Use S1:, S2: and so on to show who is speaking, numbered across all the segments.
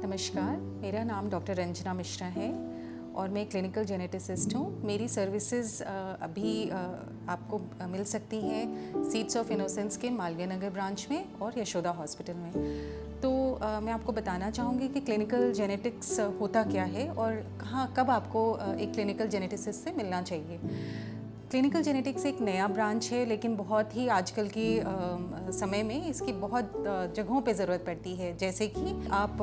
S1: नमस्कार, मेरा नाम डॉक्टर रंजना मिश्रा है और मैं क्लिनिकल जेनेटिसिस्ट हूँ। मेरी सर्विसेज अभी आपको मिल सकती हैं सीड्स ऑफ इनोसेंस के मालवीय नगर ब्रांच में और यशोदा हॉस्पिटल में। तो मैं आपको बताना चाहूँगी कि क्लिनिकल जेनेटिक्स होता क्या है और कहाँ कब आपको एक क्लिनिकल जेनेटिसिस्ट से मिलना चाहिए। क्लिनिकल जेनेटिक्स एक नया ब्रांच है, लेकिन बहुत ही आजकल की समय में इसकी बहुत जगहों पे ज़रूरत पड़ती है। जैसे कि आप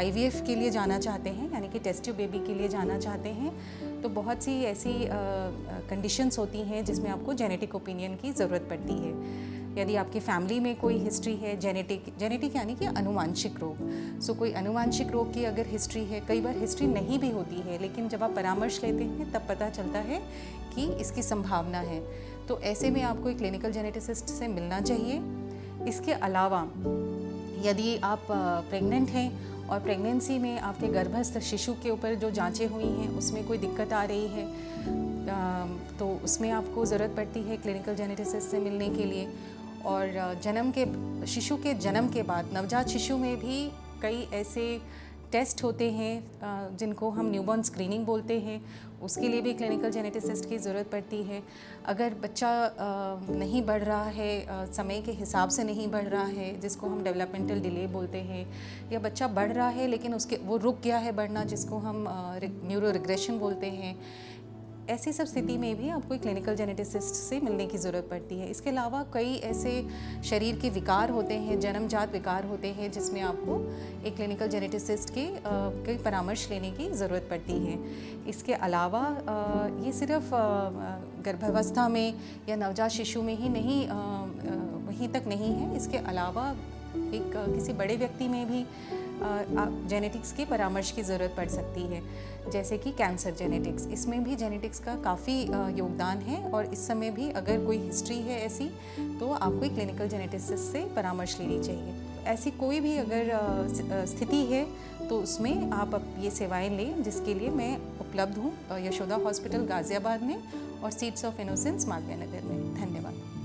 S1: IVF के लिए जाना चाहते हैं, यानी कि टेस्ट ट्यूब बेबी के लिए जाना चाहते हैं, तो बहुत सी ऐसी कंडीशंस होती हैं जिसमें आपको जेनेटिक ओपिनियन की ज़रूरत पड़ती है। यदि आपकी फैमिली में कोई हिस्ट्री है जेनेटिक यानी कि अनुवांशिक रोग, सो कोई अनुवांशिक रोग की अगर हिस्ट्री है, कई बार हिस्ट्री नहीं भी होती है, लेकिन जब आप परामर्श लेते हैं तब पता चलता है कि इसकी संभावना है, तो ऐसे में आपको एक क्लिनिकल जेनेटिसिस्ट से मिलना चाहिए। इसके अलावा यदि आप प्रेग्नेंट हैं और प्रेगनेंसी में आपके गर्भस्थ शिशु के ऊपर जो जांचें हुई हैं उसमें कोई दिक्कत आ रही है, तो उसमें आपको ज़रूरत पड़ती है क्लिनिकल जेनेटिसिस्ट से मिलने के लिए। और शिशु के जन्म के बाद नवजात शिशु में भी कई ऐसे टेस्ट होते हैं जिनको हम न्यूबॉर्न स्क्रीनिंग बोलते हैं, उसके लिए भी क्लिनिकल जेनेटिसिस्ट की ज़रूरत पड़ती है। अगर बच्चा नहीं बढ़ रहा है, समय के हिसाब से नहीं बढ़ रहा है, जिसको हम डेवलपमेंटल डिले बोलते हैं, या बच्चा बढ़ रहा है लेकिन वो रुक गया है बढ़ना, जिसको हम न्यूरो रिग्रेशन बोलते हैं, ऐसी सब स्थिति में भी आपको एक क्लिनिकल जेनेटिसिस्ट से मिलने की ज़रूरत पड़ती है। इसके अलावा कई ऐसे शरीर के विकार होते हैं, जन्मजात विकार होते हैं, जिसमें आपको एक क्लिनिकल जेनेटिसिस्ट के कई परामर्श लेने की ज़रूरत पड़ती है। इसके अलावा ये सिर्फ गर्भावस्था में या नवजात शिशु में ही नहीं, वहीं तक नहीं है। इसके अलावा एक किसी बड़े व्यक्ति में भी जेनेटिक्स के परामर्श की ज़रूरत पड़ सकती है, जैसे कि कैंसर जेनेटिक्स। इसमें भी जेनेटिक्स का काफ़ी योगदान है और इस समय भी अगर कोई हिस्ट्री है ऐसी, तो आपको एक क्लिनिकल जेनेटिसिस्ट से परामर्श लेनी चाहिए। ऐसी कोई भी अगर स्थिति है तो उसमें आप ये सेवाएं लें, जिसके लिए मैं उपलब्ध हूँ यशोदा हॉस्पिटल गाज़ियाबाद में और seeds of innocence Malviya Nagar में। धन्यवाद।